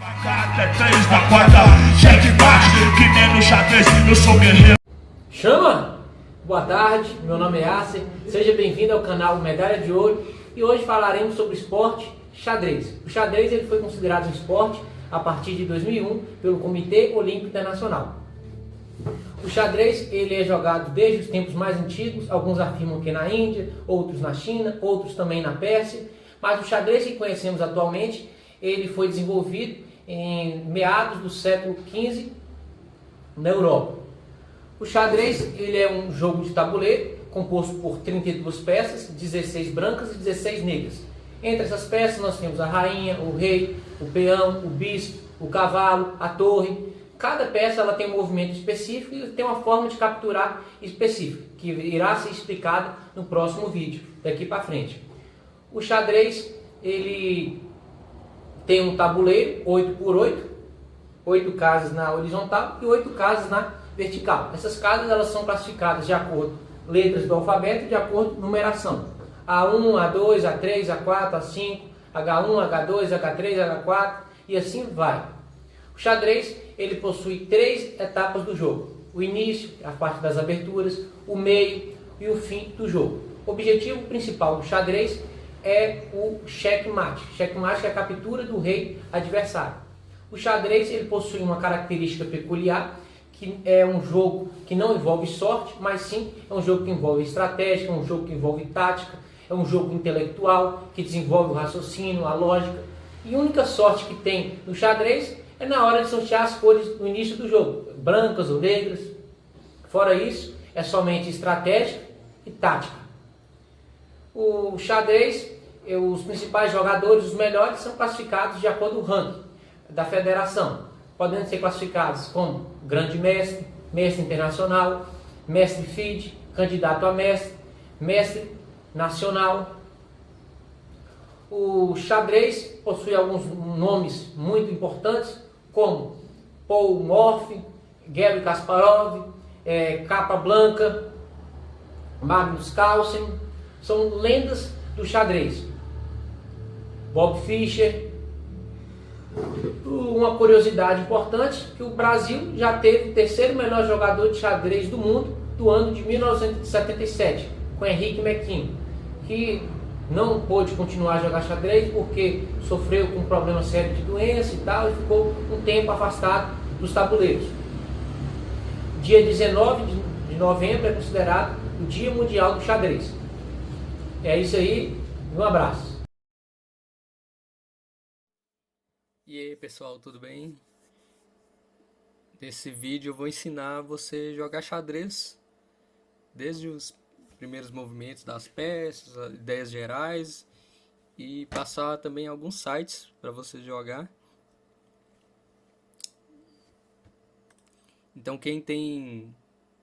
Até 3 na quarta, checkmate, que nem no xadrez, eu sou guerreiro. Chama! Boa tarde, meu nome é Acer, seja bem-vindo ao canal Medalha de Ouro e hoje falaremos sobre esporte xadrez. O xadrez ele foi considerado um esporte a partir de 2001 pelo Comitê Olímpico Internacional. O xadrez ele é jogado desde os tempos mais antigos, alguns afirmam que na Índia, outros na China, outros também na Pérsia, mas o xadrez que conhecemos atualmente ele foi desenvolvido em meados do século XV na Europa. O xadrez ele é um jogo de tabuleiro composto por 32 peças, 16 brancas e 16 negras. Entre essas peças nós temos a rainha, o rei, o peão, o bispo, o cavalo, a torre. Cada peça ela tem um movimento específico e tem uma forma de capturar específica, que irá ser explicada no próximo vídeo, daqui para frente. O xadrez ele tem um tabuleiro 8 por 8, 8 casas na horizontal e 8 casas na vertical. Essas casas elas são classificadas de acordo com letras do alfabeto de acordo com numeração. A1, A2, A3, A4, A5, H1, H2, H3, H4 e assim vai. O xadrez ele possui 3 etapas do jogo. O início, a parte das aberturas, o meio e o fim do jogo. O objetivo principal do xadrez é o checkmate. Checkmate é a captura do rei adversário. O xadrez ele possui uma característica peculiar, que é um jogo que não envolve sorte, mas sim é um jogo que envolve estratégia, é um jogo que envolve tática, é um jogo intelectual, que desenvolve o raciocínio, a lógica. E a única sorte que tem no xadrez é na hora de sortear as cores no início do jogo, brancas ou negras. Fora isso, é somente estratégia e tática. O xadrez, os principais jogadores, os melhores, são classificados de acordo com o ranking da federação, podendo ser classificados como grande mestre, mestre internacional, mestre FIDE, candidato a mestre, mestre nacional. O xadrez possui alguns nomes muito importantes, como Paul Morphy, Garry Kasparov, Capablanca, Magnus Carlsen, são lendas do xadrez. Bob Fischer. Uma curiosidade importante, que o Brasil já teve o terceiro melhor jogador de xadrez do mundo do ano de 1977, com Henrique Mequinho, que não pôde continuar a jogar xadrez porque sofreu com um problema sério de doença e tal, e ficou um tempo afastado dos tabuleiros. Dia 19 de novembro é considerado o Dia Mundial do Xadrez. É isso aí, um abraço. E aí pessoal, tudo bem? Nesse vídeo eu vou ensinar você a jogar xadrez desde os primeiros movimentos das peças, ideias gerais e passar também alguns sites para você jogar. Então quem tem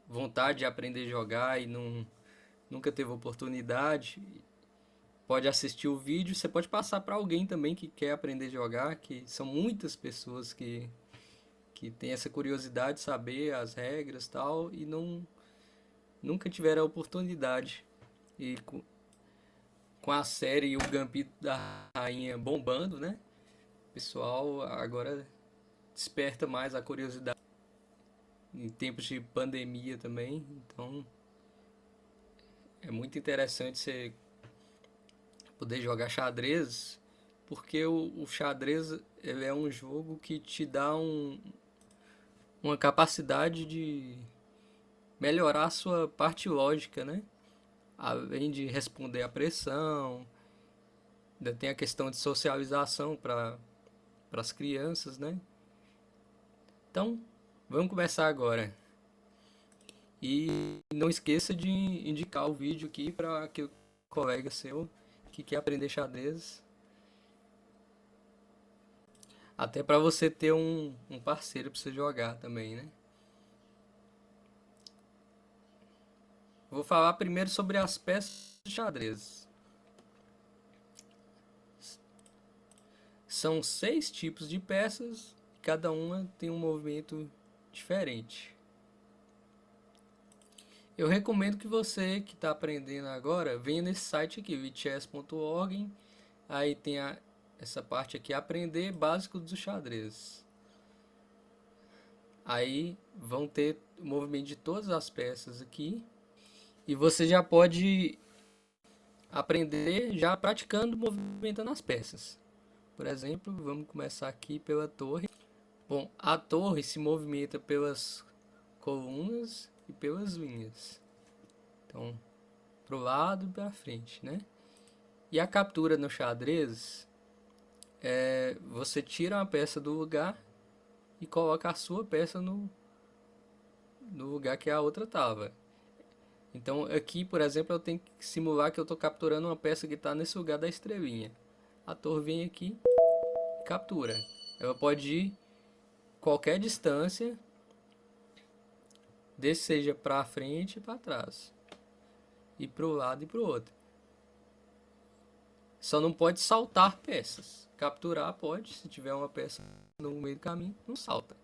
vontade de aprender a jogar e nunca teve oportunidade, pode assistir o vídeo. Você pode passar para alguém também que quer aprender a jogar, que são muitas pessoas que têm essa curiosidade de saber as regras e tal, e nunca tiveram a oportunidade. E com a série e o Gambito da Rainha bombando, né? O pessoal agora desperta mais a curiosidade. Em tempos de pandemia também, então é muito interessante você poder jogar xadrez, porque o xadrez ele é um jogo que te dá uma capacidade de melhorar a sua parte lógica, né? Além de responder à pressão, ainda tem a questão de socialização para as crianças, né? Então, vamos começar agora. E não esqueça de indicar o vídeo aqui para aquele colega seu que quer aprender xadrez, até para você ter um parceiro para você jogar também, né? Vou falar primeiro sobre as peças de xadrez. São 6 tipos de peças, cada uma tem um movimento diferente. Eu recomendo que você que está aprendendo agora venha nesse site aqui, vichess.org. Aí tem essa parte aqui é aprender básico do xadrez. Aí vão ter o movimento de todas as peças aqui. E você já pode aprender já praticando, movimentando as peças. Por exemplo, vamos começar aqui pela torre. Bom, a torre se movimenta pelas colunas e pelas linhas. Então, pro lado e para frente, né? E a captura no xadrez é você tira uma peça do lugar e coloca a sua peça no lugar que a outra estava. Então aqui, por exemplo, eu tenho que simular que eu estou capturando uma peça que está nesse lugar da estrelinha. A torre vem aqui e captura. Ela pode ir qualquer distância, desde seja para frente e para trás, e para o lado e para o outro. Só não pode saltar peças. Capturar pode, se tiver uma peça no meio do caminho, não salta.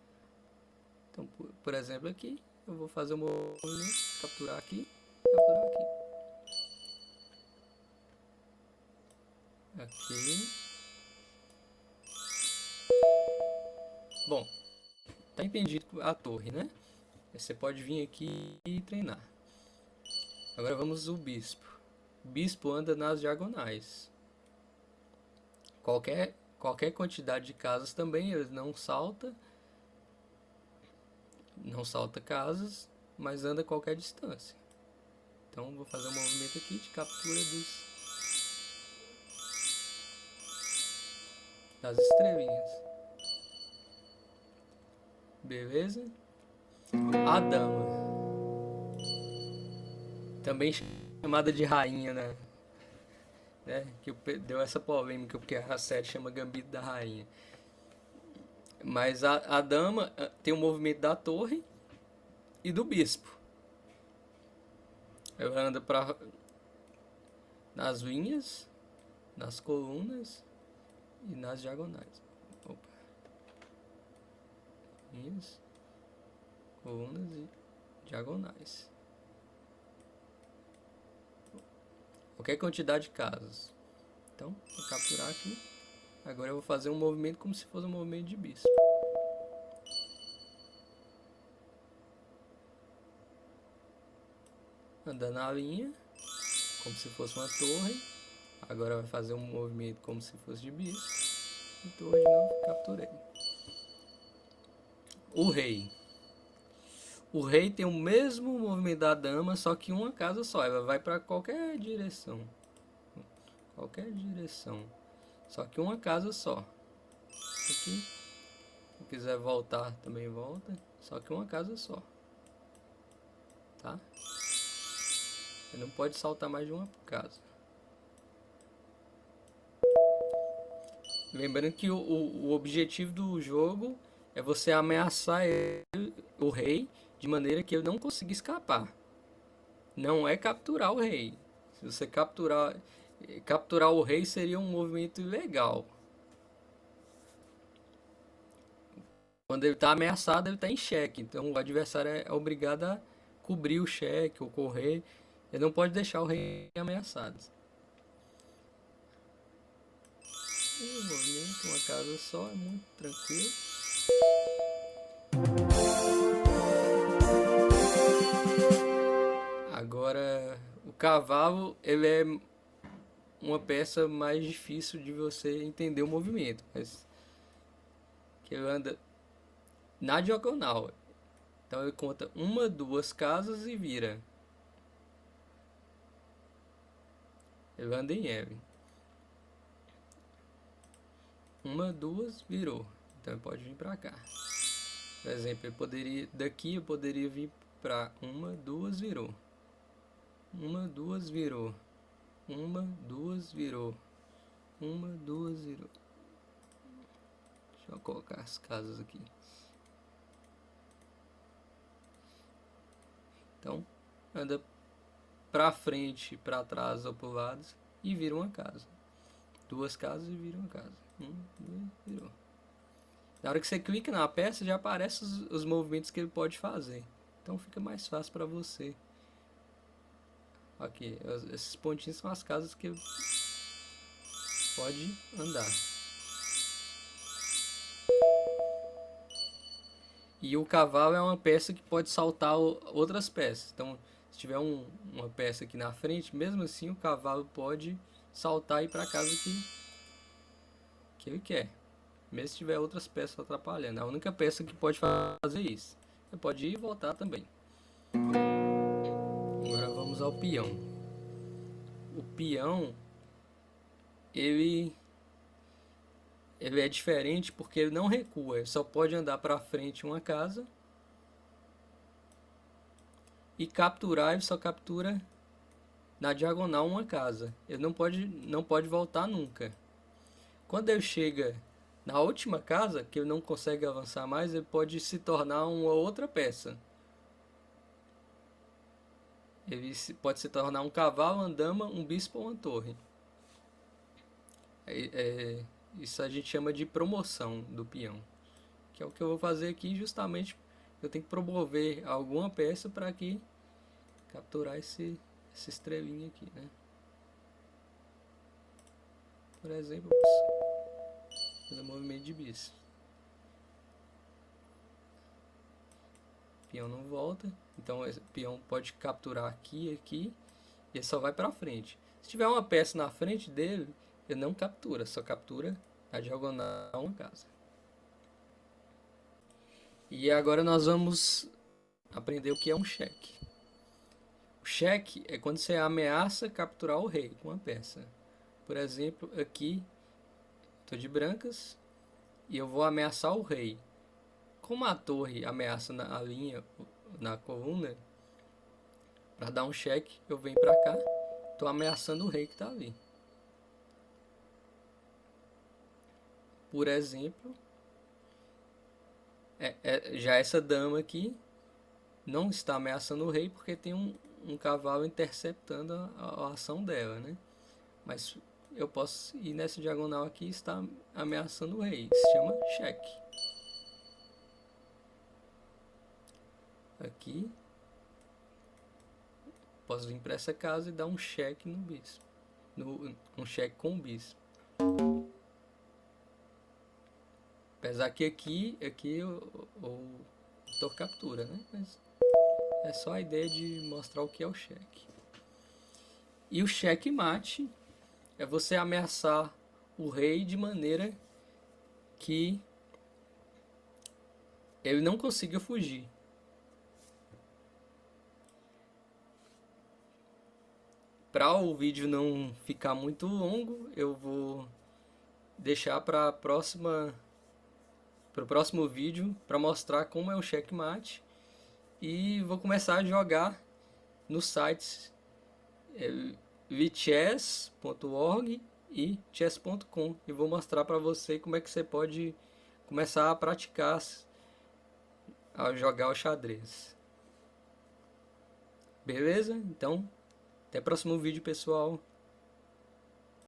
Então, por exemplo, aqui eu vou fazer o movimento, capturar aqui, capturar aqui. Aqui. Bom, tá entendido a torre, né? Você pode vir aqui e treinar. Agora vamos ao bispo. O bispo anda nas diagonais. Qualquer quantidade de casas também, ele não salta casas, mas anda a qualquer distância. Então vou fazer um movimento aqui de captura das estrelinhas. Beleza? A dama, também chamada de rainha, né? Que deu essa polêmica porque a série chama Gambito da Rainha. Mas a dama tem o movimento da torre e do bispo. Ela anda nas linhas, nas colunas e nas diagonais. Opa. Linhas, colunas e diagonais. Qualquer quantidade de casas. Então, vou capturar aqui. Agora eu vou fazer um movimento como se fosse um movimento de bispo. Andando na linha, como se fosse uma torre. Agora vai fazer um movimento como se fosse de bispo. E torre de novo, capturei. O rei. O rei tem o mesmo movimento da dama, só que uma casa só. Ela vai para qualquer direção. Qualquer direção. Só que uma casa só. Aqui. Se quiser voltar, também volta. Só que uma casa só. Tá? Você não pode saltar mais de uma casa. Lembrando que o objetivo do jogo é você ameaçar o rei de maneira que ele não consiga escapar. Não é capturar o rei. Se você capturar o rei seria um movimento ilegal. Quando ele está ameaçado, ele está em xeque. Então o adversário é obrigado a cobrir o xeque ou correr. Ele não pode deixar o rei ameaçado. E o movimento, uma casa só, é muito tranquilo. Agora, o cavalo, ele é uma peça mais difícil de você entender o movimento, mas que ele anda na diagonal. Então ele conta uma, duas casas e vira. Ele anda em L. Uma, duas, virou. Então ele pode vir para cá. Por exemplo, daqui eu poderia vir para uma, duas, virou. Uma, duas, virou. Uma, duas, virou. Uma, duas, virou. Deixa eu colocar as casas aqui. Então, anda pra frente, pra trás ou pro lado e vira uma casa. Duas casas e vira uma casa. Duas, virou. Na hora que você clica na peça, já aparecem os movimentos que ele pode fazer. Então fica mais fácil para você. Aqui, esses pontinhos são as casas que ele pode andar. E o cavalo é uma peça que pode saltar outras peças. Então, se tiver uma peça aqui na frente, mesmo assim o cavalo pode saltar e ir para casa que ele quer. Mesmo se tiver outras peças atrapalhando. É a única peça que pode fazer isso. Você pode ir e voltar também. Agora vamos ao peão. O peão, ele é diferente porque ele não recua. Ele só pode andar para frente uma casa. E capturar, ele só captura na diagonal uma casa. Ele não pode voltar nunca. Quando ele chega na última casa, que ele não consegue avançar mais, ele pode se tornar uma outra peça. Ele pode se tornar um cavalo, uma dama, um bispo ou uma torre. Isso a gente chama de promoção do peão. Que é o que eu vou fazer aqui, justamente eu tenho que promover alguma peça para que capturar essa estrelinha aqui, né? Por exemplo, fazer movimento de bis. Peão não volta, então o peão pode capturar aqui, e ele só vai para frente. Se tiver uma peça na frente dele, ele não captura, só captura a diagonal uma casa. E agora nós vamos aprender o que é um cheque. O cheque é quando você ameaça capturar o rei com uma peça. Por exemplo, aqui estou de brancas e eu vou ameaçar o rei. Como a torre ameaça a linha, na coluna, para dar um cheque, eu venho para cá, estou ameaçando o rei que está ali. Por exemplo, já essa dama aqui não está ameaçando o rei porque tem um cavalo interceptando a ação dela, né? Mas eu posso ir nessa diagonal aqui e estar ameaçando o rei. Isso se chama cheque. Aqui posso vir para essa casa e dar um cheque no bispo, um cheque com o bispo. Apesar que aqui o autor captura, né? Mas é só a ideia de mostrar o que é o cheque. E o cheque mate é você ameaçar o rei de maneira que ele não consiga fugir. Para o vídeo não ficar muito longo, eu vou deixar para o próximo vídeo para mostrar como é o checkmate e vou começar a jogar nos sites vchess.org e chess.com e vou mostrar para você como é que você pode começar a praticar a jogar o xadrez. Beleza? Então, até o próximo vídeo, pessoal.